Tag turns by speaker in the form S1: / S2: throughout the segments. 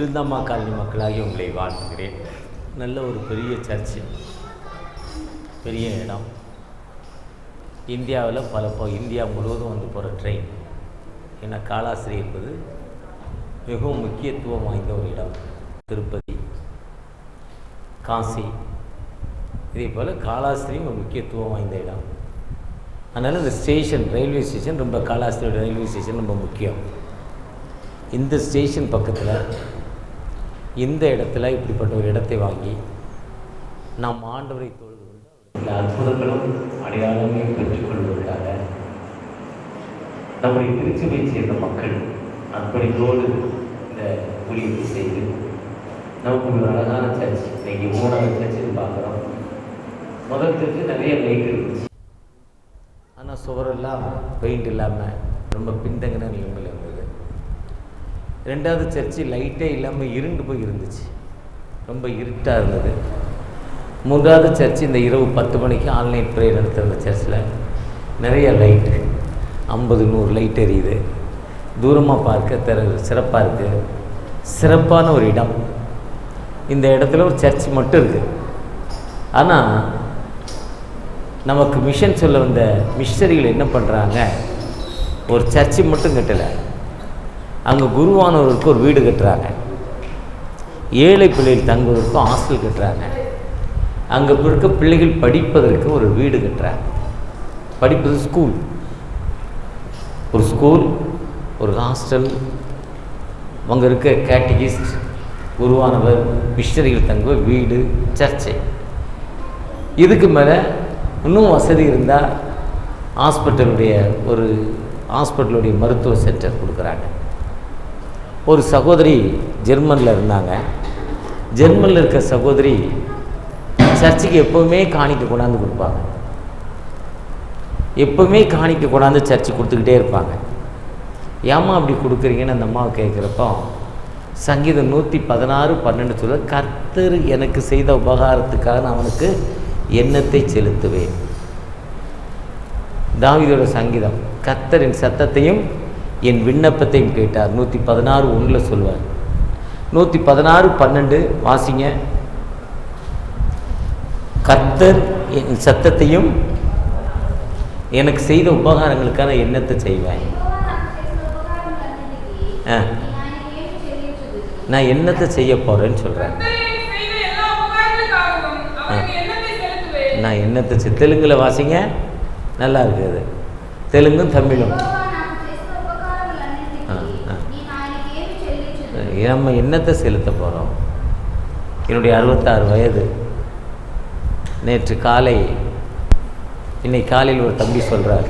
S1: விருந்தம்மா colony மக்களாகி உங்களை வாழ்த்துகிறேன். நல்ல ஒரு பெரிய சர்ச்சு, பெரிய இடம். இந்தியாவில் இந்தியா முழுவதும் வந்து போகிற ட்ரெயின். ஏன்னா காலாஸ்திரி என்பது மிகவும் முக்கியத்துவம் வாய்ந்த ஒரு இடம். திருப்பதி, காசி, இதே போல் காலாஸ்திரியும் ஒரு முக்கியத்துவம் வாய்ந்த இடம். அதனால் இந்த ஸ்டேஷன், ரயில்வே ஸ்டேஷன் ரொம்ப, காலாஸ்திரியோட ரயில்வே ஸ்டேஷன் ரொம்ப முக்கியம். இந்த ஸ்டேஷன் பக்கத்தில் இந்த இடத்துல இப்படிப்பட்ட ஒரு இடத்தை வாங்கி நாம் ஆண்டவரை தொழுது கொண்டு இந்த அற்புதங்களும் அடையாளங்களையும் பெற்றுக்கொள்வதற்காக நம்முடைய திருச்சபையை சேர்ந்த மக்கள் அர்ப்பணித்தோடு இந்த ஊழியத்தை செய்து நமக்கு ஒரு அழகான சர்ச். இன்னைக்கு 3வது சர்ச்சுன்னு பார்க்குறோம். முதல் சர்ச்சு நிறைய லைட் இருந்துச்சு, ஆனால் சுவரெல்லாம் பெயிண்ட் இல்லாமல் ரொம்ப பின்தங்கின நிலைமையில் இருந்தது. 2வது சர்ச்சு லைட்டே இல்லாமல் இருண்டு போய் இருந்துச்சு, ரொம்ப இருட்டாக இருந்தது. 3வது சர்ச்சு இந்த இரவு 10 மணிக்கு ஆன்லைன் ப்ரேயர் நடத்துகிற சர்ச்சில் நிறைய லைட்டு, 50-100 லைட் எரியுது. தூரமாக பார்க்க சிறப்பாக இருக்குது. சிறப்பான ஒரு இடம். இந்த இடத்துல ஒரு சர்ச் மட்டும் இருக்குது. ஆனால் நமக்கு மிஷன் சொல்ல வந்த மிஷனரிகள் என்ன பண்ணுறாங்க, ஒரு சர்ச்சு மட்டும் கட்டலை, அங்கே குருவானவருக்கு ஒரு வீடு கட்டுறாங்க, ஏழை பிள்ளைகள் தங்குவதற்கும் ஹாஸ்டல் கட்டுறாங்க, அங்கே இருக்க பிள்ளைகள் படிப்பதற்கு ஒரு வீடு கட்டுறாங்க. படிப்பது ஸ்கூல், ஒரு ஸ்கூல், ஒரு ஹாஸ்டல், அங்கே இருக்க கேட்டகிஸ்ட், குருவானவர், மிஷனரிகள் தங்குவ வீடு, சர்ச்சை. இதுக்கு மேலே இன்னும் வசதி இருந்தால் ஹாஸ்பிட்டலுடைய மருத்துவ சென்டர் கொடுக்குறாங்க. ஒரு சகோதரி ஜெர்மனில் இருந்தாங்க. ஜெர்மனில் இருக்க சகோதரி சர்ச்சுக்கு எப்போவுமே காணிக்க கொண்டாந்து கொடுப்பாங்க. எப்போவுமே காணிக்க கொண்டாந்து சர்ச்சு கொடுத்துக்கிட்டே இருப்பாங்க. ஏம்மா அப்படி கொடுக்குறீங்கன்னு அந்த அம்மாவை கேட்குறப்போ சங்கீதம் 116:12 சொல்ல, கர்த்தர் எனக்கு செய்த உபகாரத்துக்காக நான் அவனுக்கு எண்ணத்தை செலுத்துவேன். தாவீதோட சங்கீதம். கர்த்தரின் சத்தத்தையும் என் விண்ணப்பத்தையும் கேட்டார். 116:1 சொல்வார். 116:12 வாசிங்க. கர்த்தர் என் சத்தத்தையும் எனக்கு செய்த உபகாரங்களுக்கான எண்ணத்தை செய்வேன். நான் என்னத்தை செய்ய போகிறேன்னு சொல்கிறேன். நான் என்னத்தை தெலுங்கில் வாசிங்க, நல்லா இருக்குது. தெலுங்கும் தமிழும். நம்ம என்னத்தை செலுத்த போகிறோம். என்னுடைய 66 வயது. இன்னைக்கு காலையில் ஒரு தம்பி சொல்கிறார்,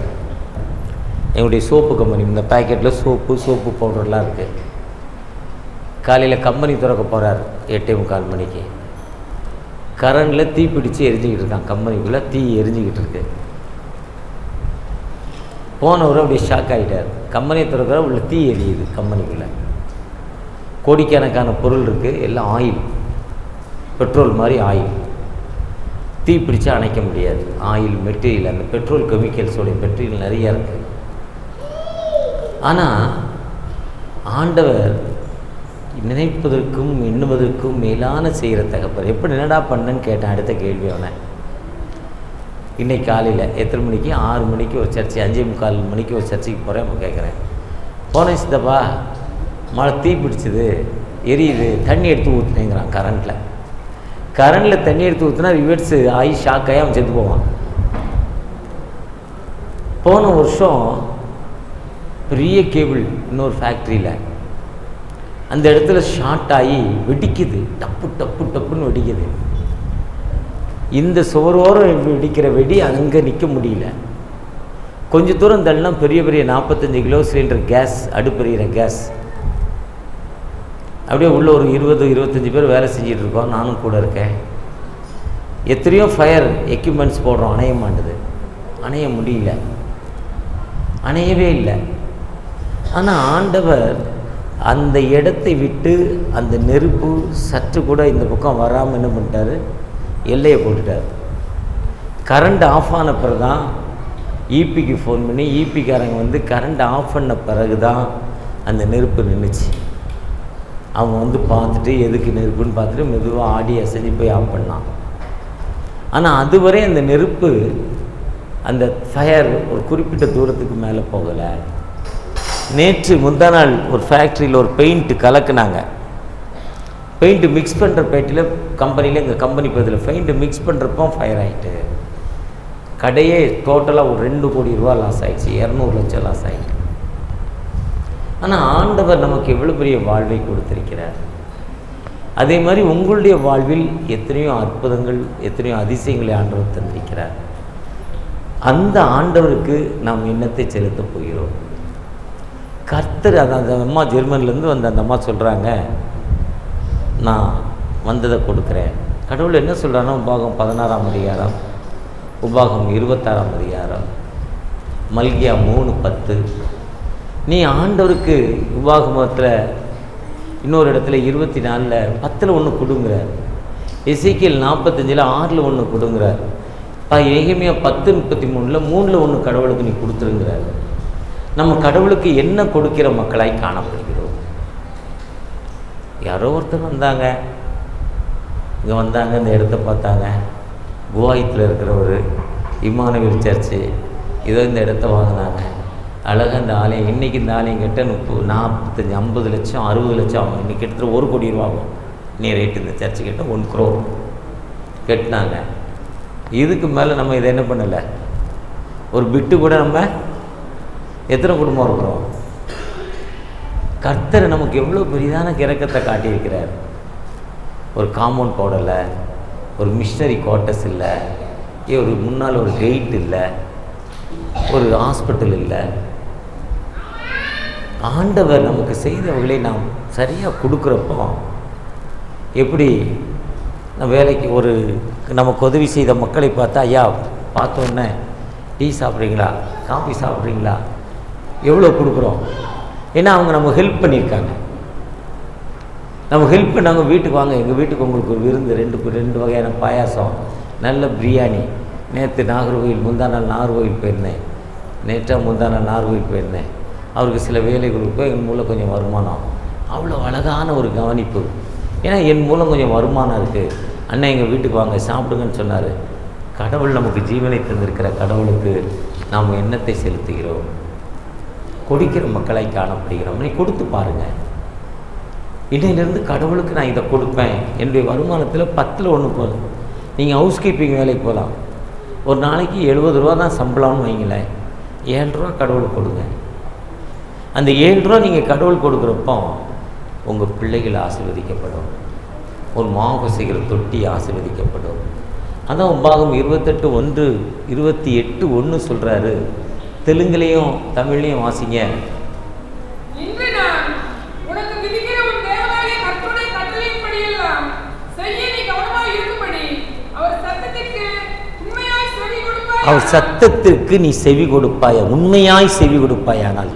S1: என்னுடைய சோப்பு கம்பெனி, இந்த பேக்கெட்டில் சோப்பு பவுடர்லாம் இருக்குது. காலையில் கம்பெனி திறக்க போகிறார் 8:45 மணிக்கு. கரண்டில் தீ பிடிச்சி எரிஞ்சிக்கிட்டு இருக்கான். கம்பெனிக்குள்ளே தீ எரிஞ்சிக்கிட்டு இருக்கு. போனவர் அப்படியே ஷாக் ஆகிட்டார். கம்பெனியை திறக்கிற உள்ள தீ எரியுது. கம்பெனிக்குள்ளே கோடிக்கணக்கான பொருள் இருக்குது, எல்லாம் ஆயில், பெட்ரோல் மாதிரி ஆயில். தீ பிடிச்சு அணைக்க முடியாது. ஆயில் மெட்டீரியல், அந்த பெட்ரோல் கெமிக்கல்ஸோடைய மெட்டீரியல் நிறையா இருக்குது. ஆனால் ஆண்டவர் நினைப்பதற்கும் எண்ணுவதற்கும் மேலான செய்கிற தகப்பர். எப்படி என்னடா பண்ணேன்னு கேட்டேன். அடுத்த கேள்வி அவனை. இன்றைக்கி காலையில் எத்தனை மணிக்கு, 6 மணிக்கு ஒரு சர்ச்சு, 5:45 மணிக்கு ஒரு சர்ச்சுக்கு போகிறேன். இப்போ கேட்குறேன், போனேன் சித்தப்பா, மழை தீ பிடிச்சிது, எரியுது, தண்ணி எடுத்து ஊற்றுனேங்கிறான். கரண்டில் தண்ணி எடுத்து ஊற்றுனா ரிவர்ஸ் ஆகி ஷாக் ஆகி அவன் செத்து போவான். போன வருஷம் பெரிய கேபிள் இன்னொரு ஃபேக்ட்ரியில் அந்த இடத்துல ஷார்ட் ஆகி வெடிக்குது. டப்புன்னு வெடிக்குது. இந்த சுவரோரம் வெடிக்கிற வெடி அங்கே நிற்க முடியல. கொஞ்சம் தூரம் தள்ளலாம் பெரிய 45 கிலோ சிலிண்டர் கேஸ், அடுப்பெறிகிற கேஸ். அப்படியே உள்ள ஒரு 20-25 பேர் வேலை செஞ்சிட்டு இருக்கோம். நானும் கூட இருக்கேன். எத்தனையோ ஃபயர் எக்யூப்மெண்ட்ஸ் போடுறோம், அணைய மாட்டுது. அணைய முடியல, அணையவே இல்லை. ஆனால் ஆண்டவர் அந்த இடத்தை விட்டு அந்த நெருப்பு சற்று கூட இந்த பக்கம் வராமல் என்ன பண்ணிட்டார், எல்லையை போட்டுட்டார். கரண்ட் ஆஃப் ஆன பிறகு தான் ஈபிக்கு ஃபோன் பண்ணி ஈபிக்காரங்க வந்து கரண்ட் ஆஃப் பண்ண பிறகு தான் அந்த நெருப்பு நின்றுச்சு. அவன் வந்து பார்த்துட்டு எதுக்கு நெருப்புன்னு பார்த்துட்டு மெதுவாக ஆடி அசைஞ்சு போய் ஆஃப் பண்ணான். ஆனால் அதுவரை அந்த நெருப்பு, அந்த ஃபயர் ஒரு குறிப்பிட்ட தூரத்துக்கு மேலே போகலை. நேற்று முந்தா நாள் ஒரு ஃபேக்ட்ரியில் ஒரு பெயிண்ட்டு கலக்குனாங்க. பெயிண்ட்டு மிக்ஸ் பண்ணுற பேட்டில் கம்பெனியில், எங்கள் கம்பெனி பகுதியில் பெயிண்ட்டு மிக்ஸ் பண்ணுறப்போ ஃபயர் ஆகிட்டு கடையே டோட்டலாக ஒரு 2 கோடி ரூபா லாஸ் ஆகிடுச்சு, 200 லட்சம் லாஸ் ஆகிட்டு. ஆனால் ஆண்டவர் நமக்கு எவ்வளோ பெரிய வாழ்வை கொடுத்திருக்கிறார். அதே மாதிரி உங்களுடைய வாழ்வில் எத்தனையோ அற்புதங்கள், எத்தனையோ அதிசயங்களை ஆண்டவர் தந்திருக்கிறார். அந்த ஆண்டவருக்கு நாம் எண்ணத்தை செலுத்த போகிறோம். கர்த்தர், அந்த அம்மா ஜெர்மனிலேருந்து வந்த அந்த அம்மா சொல்கிறாங்க, நான் வந்ததை கொடுக்குறேன். கடவுள் என்ன சொல்கிறான்னா, உபாகம் 16ஆம் அதிகாரம், உபாகம் 26ஆம் அதிகாரம், மல்கியா 3:10. நீ ஆண்டவருக்கு உபாகமத்தில் இன்னொரு இடத்துல 24 10 ஒன்று கொடுங்குறார். எசேக்கியேல் 45 6 ஒன்று கொடுங்குறார். எரேமியா 10:33 3 ஒன்று கடவுளுக்கு நீ கொடுத்துருங்கிறார். நம்ம கடவுளுக்கு என்ன கொடுக்கிற மக்களாய் காணப்படுகிறோம். யாரோ ஒருத்தர் வந்தாங்க, இங்கே வந்தாங்க, இந்த இடத்த பார்த்தாங்க. குவாயத்தில் இருக்கிற ஒரு இம்மானுவேல் சர்ச்சு ஏதோ இந்த இடத்த வாங்கினாங்க. அழகாக இந்த ஆலயம், இன்றைக்கி இந்த ஆலயம் கிட்ட 45 50 லட்சம் 60 லட்சம் ஆகும். இன்றைக்கி கிட்டத்தட்ட 1 கோடி ரூபா ஆகும். நீ ரேட்டு இந்த சர்ச்சு கிட்ட 1 crore கட்டினாங்க. இதுக்கு மேலே நம்ம இதை என்ன பண்ணலை, ஒரு பிட்டு கூட நம்ம எத்தனை குடும்பம் இருக்கிறோம். கர்த்தர் நமக்கு எவ்வளோ பெரிதான கிறக்கத்தை காட்டியிருக்கிறார். ஒரு காம்பவுண்ட் போடலை, ஒரு மிஷினரி குவார்ட்டர்ஸ் இல்லை, ஒரு முன்னால் ஒரு கெயிட் இல்லை, ஒரு ஹாஸ்பிட்டல் இல்லை. ஆண்டவர் நமக்கு செய்தவர்களை நாம் சரியாக கொடுக்குறப்போ, எப்படி வேலைக்கு ஒரு நமக்கு உதவி செய்த மக்களை பார்த்தா, ஐயா பார்த்தோன்னே டீ சாப்பிட்றீங்களா, காஃபி சாப்பிட்றீங்களா, எவ்வளோ கொடுக்குறோம். ஏன்னா அவங்க நம்ம ஹெல்ப் பண்ணியிருக்காங்க. நம்ம ஹெல்ப் பண்ணாங்க, வீட்டுக்கு வாங்க, எங்கள் வீட்டுக்கு உங்களுக்கு ஒரு விருந்து, 2 வகையான பாயாசம், நல்ல பிரியாணி. நேற்று நாகர்கோவில், முந்தா நாள் நாகர்கோவில் போயிருந்தேன். முந்தா நாள் நாகர்கோவில் போயிருந்தேன். அவருக்கு சில வேலைகளுக்கு என் மூலம் கொஞ்சம் வருமானம். அவ்வளோ அழகான ஒரு கவனிப்பு. ஏன்னா என் மூலம் கொஞ்சம் வருமானம் இருக்குது, அண்ணன் எங்கள் வீட்டுக்கு வாங்க சாப்பிடுங்கன்னு சொன்னார். கடவுள் நமக்கு ஜீவனை தந்திருக்கிற கடவுளுக்கு நாம் எண்ணத்தை செலுத்துகிறோம், கொடுக்கிற மக்களாய் காணப்படுகிறோம். நீ கொடுத்து பாருங்கள். இன்னையிலேருந்து கடவுளுக்கு நான் இதை கொடுப்பேன், என்னுடைய வருமானத்தில் 10 1 போதும். நீங்கள் ஹவுஸ் கீப்பிங் வேலைக்கு போகலாம், ஒரு நாளைக்கு 70 ரூபா தான் சம்பளம்னு வைங்களேன், 7 ரூபா கடவுளுக்கு கொடுங்க. அந்த 7 ரூபா நீங்கள் கடவுள் கொடுக்குறப்போ உங்கள் பிள்ளைகள் ஆசீர்வதிக்கப்படும், ஒரு மாவு செய்கிற தொட்டி ஆசீர்வதிக்கப்படும். அதான் உபாகம் 28 1 சொல்கிறாரு. தெலுங்குலேயும் தமிழ்லையும் வாசிங்க. அவர் சத்தத்திற்கு நீ செவி கொடுப்பாய, உண்மையாய் செவி கொடுப்பாயானால்.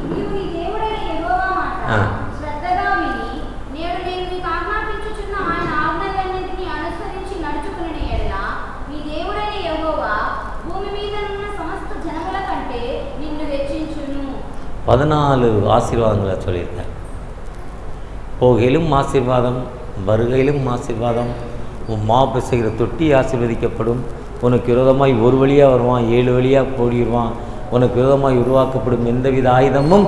S1: பதினாலு ஆசீர்வாதங்களை சொல்லியிருக்கேன். போகையிலும் ஆசீர்வாதம், வருகையிலும் ஆசீர்வாதம். உன் மாவு செய்கிற தொட்டி ஆசீர்வதிக்கப்படும். உனக்கு விரோதமாய் ஒரு வழியாக வருவான், 7 வழியாக போடிடுவான். உனக்கு விரோதமாய் உருவாக்கப்படும் எந்தவித ஆயுதமும்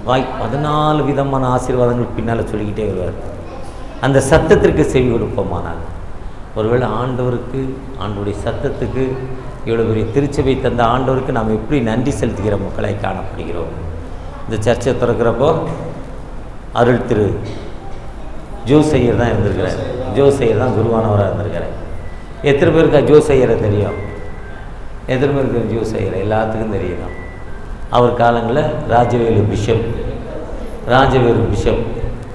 S1: 14 விதமான ஆசீர்வாதங்கள் பின்னால் சொல்லிக்கிட்டே வருவார். அந்த சத்தத்திற்கு செவி கொடுப்போமானால், ஒருவேளை ஆண்டவருக்கு, ஆண்டவருடைய சத்தத்துக்கு, இவ்வளோ பெரிய திருச்சபை தந்த ஆண்டவருக்கு நாம் எப்படி நன்றி செலுத்துகிற மக்களை காணப்படுகிறோம். இந்த சர்ச்சை திறக்கிறப்போ அருள் திரு ஜோசையர் தான் இருந்திருக்கிறார். ஜோசையர் தான் குருவானவராக இருந்திருக்கிறார். எத்தனை பேருக்கு ஜோசையரை தெரியும்? எத்தனை பேருக்கு ஜோசையரை? எல்லாத்துக்கும் தெரியும். அவர் காலங்களில் ராஜவேலு பிஷப்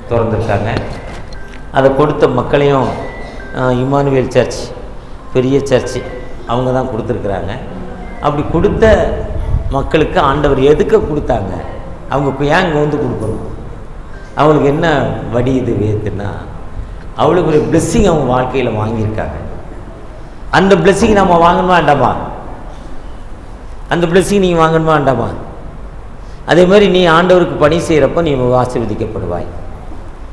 S1: திறந்துருக்காங்க. அதை கொடுத்த மக்களையும் இம்மானுவேல் சர்ச், பெரிய சர்ச்சு, அவங்க தான் கொடுத்துருக்குறாங்க. அப்படி கொடுத்த மக்களுக்கு ஆண்டவர் எதுக்கு கொடுத்தாங்க? அவங்க இப்போ ஏன் இங்கே வந்து கொடுக்கணும்? அவங்களுக்கு என்ன வடி இது வேத்துன்னா, அவ்வளோ ஒரு பிளெஸ்ஸிங் அவங்க வாழ்க்கையில் வாங்கியிருக்காங்க. அந்த பிளெஸ்ஸிங் நம்ம வாங்கணுமா வேண்டாமா? அந்த பிளெஸ்ஸிங் நீங்கள் வாங்கணுமா வேண்டாமா? அதே மாதிரி நீ ஆண்டவருக்கு பணி செய்கிறப்போ நீ ஆசீர்வதிக்கப்படுவாய்.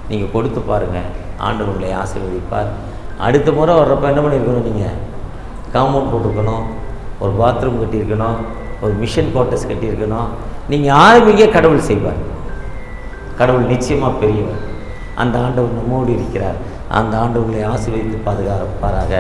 S1: நீங்கள் கொடுத்து பாருங்கள், ஆண்டவர் உங்களை ஆசீர்வதிப்பார். அடுத்த முறை வர்றப்போ என்ன பண்ணியிருக்கணும், நீங்கள் காம்பவுண்ட் போட்டிருக்கணும், ஒரு பாத்ரூம் கட்டியிருக்கணும், ஒரு மிஷன் குவார்ட்டர்ஸ் கட்டியிருக்கணும். நீங்கள் ஆரம்பிக்க கடவுள் செய்வார். கடவுள் நிச்சயமாக பெரியவர். அந்த ஆண்டவர் நம்மோடு இருக்கிறார். அந்த ஆண்டவர்களை ஆசீர்வதித்து பாதுகாப்பாராக.